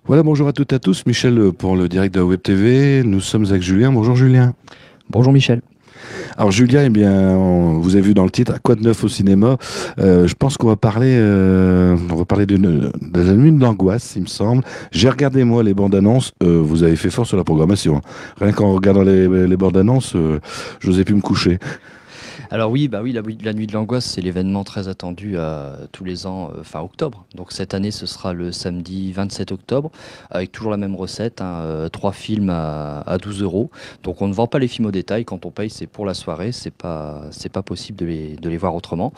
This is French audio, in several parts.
Voilà, bonjour à toutes et à tous. Michel pour le direct de la Web TV. Nous sommes avec Julien. Bonjour Julien. Bonjour Michel. Alors Julien, eh bien, vous avez vu dans le titre, quoi de neuf au cinéma? Je pense on va parler de la nuit de l'angoisse, il me semble. J'ai regardé moi les bandes annonces. Vous avez fait fort sur la programmation. Rien qu'en regardant les bandes annonces, j'osais plus me coucher. Alors oui, bah oui, la nuit de l'angoisse, c'est l'événement très attendu tous les ans, fin octobre. Donc cette année, ce sera le samedi 27 octobre, avec toujours la même recette, hein, 3 films à 12 euros. Donc on ne vend pas les films au détail. Quand on paye, c'est pour la soirée. C'est pas possible de les voir autrement.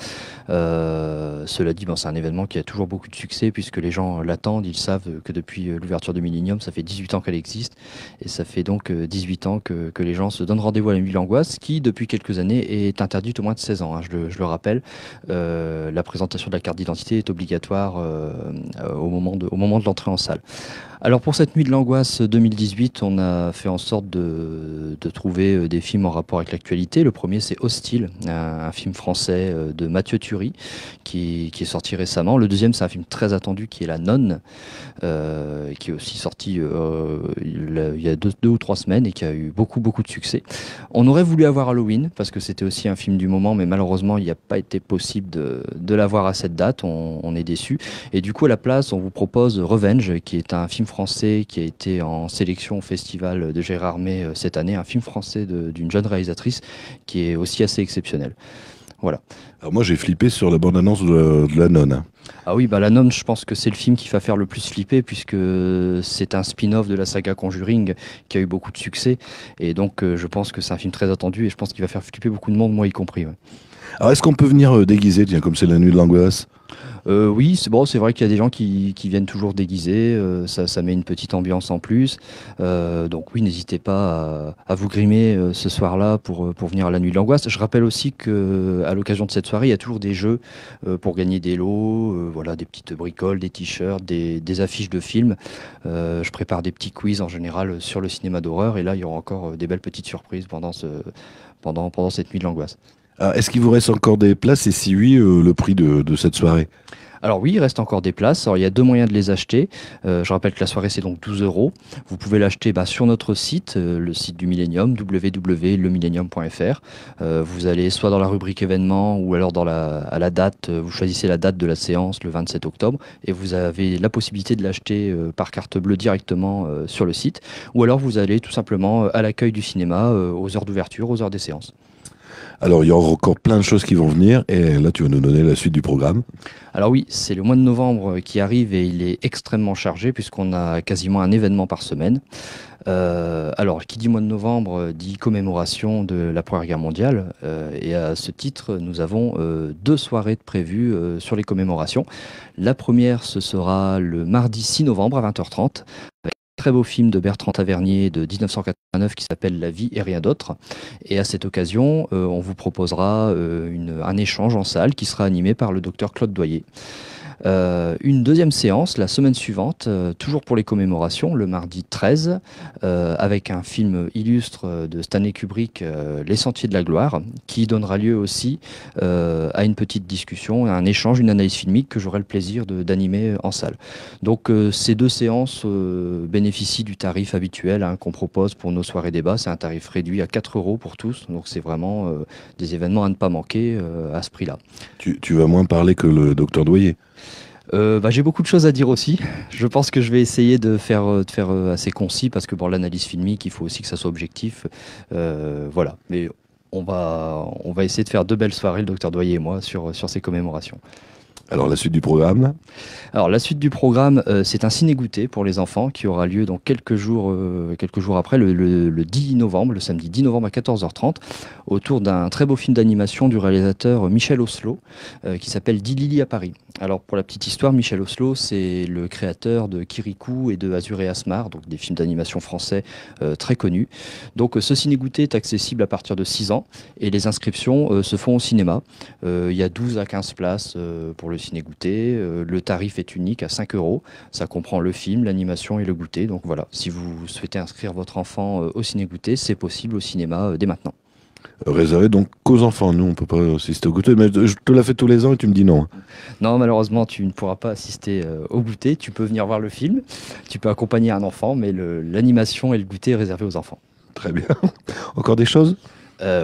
Cela dit, bon, c'est un événement qui a toujours beaucoup de succès puisque les gens l'attendent. Ils savent que depuis l'ouverture de Millennium, ça fait 18 ans qu'elle existe. Et ça fait donc 18 ans que les gens se donnent rendez-vous à la nuit de l'angoisse, qui depuis quelques années est interdite au moins de 16 ans, hein, je le rappelle. La présentation de la carte d'identité est obligatoire au moment de l'entrée en salle. Alors pour cette nuit de l'angoisse 2018, on a fait en sorte de trouver des films en rapport avec l'actualité. Le premier, c'est Hostile, un film français de Mathieu Turi qui est sorti récemment. Le deuxième, c'est un film très attendu qui est La Nonne, qui est aussi sorti il y a deux ou 3 semaines et qui a eu beaucoup beaucoup de succès. On aurait voulu avoir Halloween parce que c'était aussi un film du moment, mais malheureusement, il n'a pas été possible de l'avoir à cette date. On est déçu. Et du coup, à la place, on vous propose Revenge, qui est un film français qui a été en sélection au festival de Gérardmer cette année, un film français d'une jeune réalisatrice qui est aussi assez exceptionnel. Voilà. Alors moi, j'ai flippé sur la bande-annonce de la nonne. Ah oui, bah La Nonne, je pense que c'est le film qui va faire le plus flipper puisque c'est un spin-off de la saga Conjuring qui a eu beaucoup de succès. Et donc, je pense que c'est un film très attendu et je pense qu'il va faire flipper beaucoup de monde, moi y compris. Ouais. Alors est-ce qu'on peut venir déguisé, tiens, comme c'est la nuit de l'angoisse? Oui, c'est bon, c'est vrai qu'il y a des gens qui viennent toujours déguisés, ça met une petite ambiance en plus. Donc oui, n'hésitez pas à vous grimer ce soir-là pour venir à la nuit de l'angoisse. Je rappelle aussi que à l'occasion de cette soirée, il y a toujours des jeux pour gagner des lots, voilà, des petites bricoles, des t-shirts, des affiches de films. Je prépare des petits quiz en général sur le cinéma d'horreur et là, il y aura encore des belles petites surprises pendant cette nuit de l'angoisse. Ah, est-ce qu'il vous reste encore des places et si oui, le prix de cette soirée? Alors oui, il reste encore des places. Alors, il y a deux moyens de les acheter. Je rappelle que la soirée, c'est donc 12 euros. Vous pouvez l'acheter sur notre site, le site du Millennium, www.lemillennium.fr. Vous allez soit dans la rubrique événements ou alors à la date, vous choisissez la date de la séance, le 27 octobre, et vous avez la possibilité de l'acheter par carte bleue directement sur le site. Ou alors vous allez tout simplement à l'accueil du cinéma, aux heures d'ouverture, aux heures des séances. Alors il y aura encore plein de choses qui vont venir et là tu vas nous donner la suite du programme. Alors oui, c'est le mois de novembre qui arrive et il est extrêmement chargé puisqu'on a quasiment un événement par semaine. Alors, qui dit mois de novembre dit commémoration de la Première Guerre mondiale. Et à ce titre, nous avons deux soirées de prévues sur les commémorations. La première, ce sera le mardi 6 novembre à 20h30. Très beau film de Bertrand Tavernier de 1989 qui s'appelle La vie et rien d'autre. Et à cette occasion, on vous proposera un échange en salle qui sera animé par le docteur Claude Doyer. Une deuxième séance la semaine suivante, toujours pour les commémorations, le mardi 13, avec un film illustre de Stanley Kubrick, Les Sentiers de la Gloire, qui donnera lieu aussi à une petite discussion, à un échange, une analyse filmique que j'aurai le plaisir d'animer en salle. Donc ces deux séances bénéficient du tarif habituel, hein, qu'on propose pour nos soirées débats. C'est un tarif réduit à 4 euros pour tous, donc c'est vraiment des événements à ne pas manquer à ce prix-là. Tu vas moins parler que le docteur Doyer. J'ai beaucoup de choses à dire aussi. Je pense que je vais essayer de faire assez concis parce que pour l'analyse filmique, il faut aussi que ça soit objectif. Voilà. Mais on va essayer de faire deux belles soirées, le docteur Doyer et moi, sur ces commémorations. Alors la suite du programme. Alors la suite du programme, c'est un ciné-goûter pour les enfants qui aura lieu dans quelques jours après, le 10 novembre, le samedi 10 novembre à 14h30, autour d'un très beau film d'animation du réalisateur Michel Oslo, qui s'appelle 10 Lily à Paris. Alors pour la petite histoire, Michel Oslo, c'est le créateur de Kirikou et de Azur et Asmar, donc des films d'animation français très connus. Donc ce ciné-goûter est accessible à partir de 6 ans et les inscriptions se font au cinéma. Il y a 12 à 15 places pour le ciné-goûter. Le tarif est unique à 5 euros. Ça comprend le film, l'animation et le goûter. Donc voilà, si vous souhaitez inscrire votre enfant au ciné-goûter, c'est possible au cinéma dès maintenant. Réservé donc qu'aux enfants. Nous, on peut pas assister au goûter. Mais je te la fais tous les ans et tu me dis non. Non, malheureusement, tu ne pourras pas assister au goûter. Tu peux venir voir le film, tu peux accompagner un enfant, mais l'animation et le goûter est réservé aux enfants. Très bien. Encore des choses?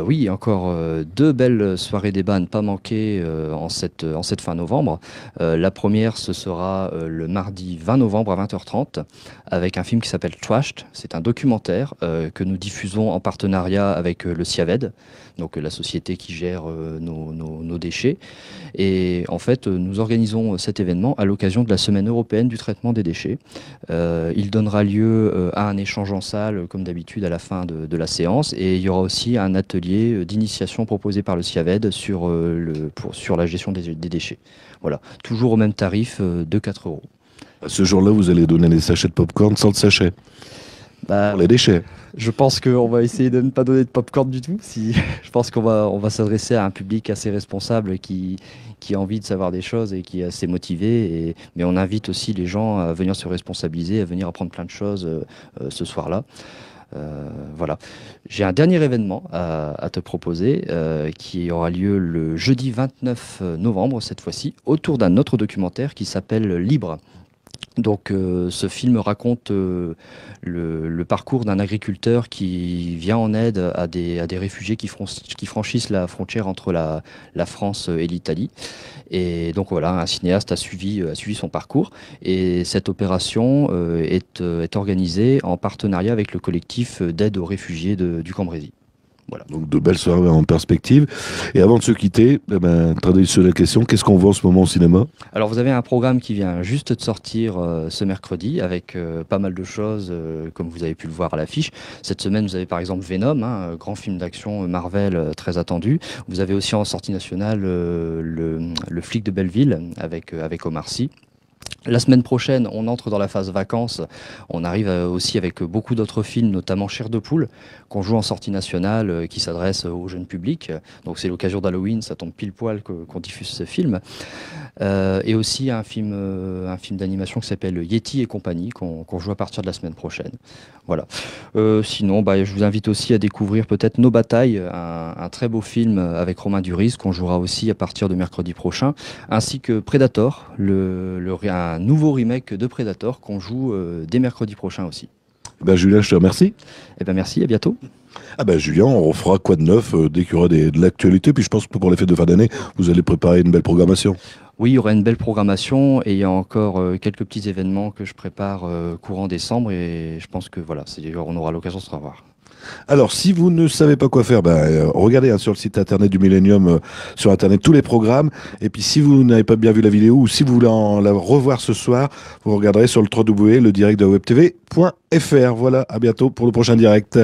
Oui, encore deux belles soirées débat à ne pas manquer en cette fin novembre. La première, ce sera le mardi 20 novembre à 20h30 avec un film qui s'appelle Trashed. C'est un documentaire que nous diffusons en partenariat avec le CIAVED, donc la société qui gère nos déchets. Et en fait, nous organisons cet événement à l'occasion de la Semaine européenne du traitement des déchets. Il donnera lieu à un échange en salle, comme d'habitude, à la fin de la séance. Et il y aura aussi un atelier d'initiation proposé par le CIAVED sur la gestion des déchets. Voilà, toujours au même tarif de 4 euros. Ce jour-là, vous allez donner des sachets de popcorn sans le sachet. Bah, Pour les déchets. je pense qu'on va essayer de ne pas donner de popcorn du tout. Je pense qu'on va s'adresser à un public assez responsable qui a envie de savoir des choses et qui est assez motivé. Mais on invite aussi les gens à venir se responsabiliser, à venir apprendre plein de choses ce soir-là. Voilà. J'ai un dernier événement à te proposer qui aura lieu le jeudi 29 novembre, cette fois-ci, autour d'un autre documentaire qui s'appelle Libre. Donc ce film raconte le parcours d'un agriculteur qui vient en aide à des réfugiés qui franchissent la frontière entre la France et l'Italie. Et donc voilà, un cinéaste a suivi son parcours. Et cette opération est organisée en partenariat avec le collectif d'aide aux réfugiés du Cambrésis. Voilà. Donc de belles soirées en perspective. Et avant de se quitter, traditionnelle question, qu'est-ce qu'on voit en ce moment au cinéma? Alors vous avez un programme qui vient juste de sortir ce mercredi avec pas mal de choses comme vous avez pu le voir à l'affiche. Cette semaine vous avez par exemple Venom, grand film d'action Marvel très attendu. Vous avez aussi en sortie nationale le flic de Belleville avec Omar Sy. La semaine prochaine, on entre dans la phase vacances. On arrive aussi avec beaucoup d'autres films, notamment Chair de poule, qu'on joue en sortie nationale, qui s'adresse au jeune public. Donc c'est l'occasion d'Halloween, ça tombe pile poil qu'on diffuse ce film. Et aussi un film d'animation qui s'appelle Yeti et compagnie, qu'on joue à partir de la semaine prochaine. Voilà. Sinon, je vous invite aussi à découvrir peut-être Nos batailles, un très beau film avec Romain Duris, qu'on jouera aussi à partir de mercredi prochain, ainsi que Predator, un nouveau remake de Predator qu'on joue dès mercredi prochain aussi. Julien, je te remercie. Merci, à bientôt. Julien, on refera quoi de neuf dès qu'il y aura de l'actualité. Puis je pense que pour les fêtes de fin d'année, vous allez préparer une belle programmation. Oui, il y aura une belle programmation et il y a encore quelques petits événements que je prépare courant décembre et je pense que voilà, on aura l'occasion de se revoir. Alors, si vous ne savez pas quoi faire, regardez sur le site internet du Millennium, sur internet, tous les programmes. Et puis, si vous n'avez pas bien vu la vidéo ou si vous voulez la revoir ce soir, vous regarderez sur le www.ledirectdewebtv.fr. Voilà, à bientôt pour le prochain direct.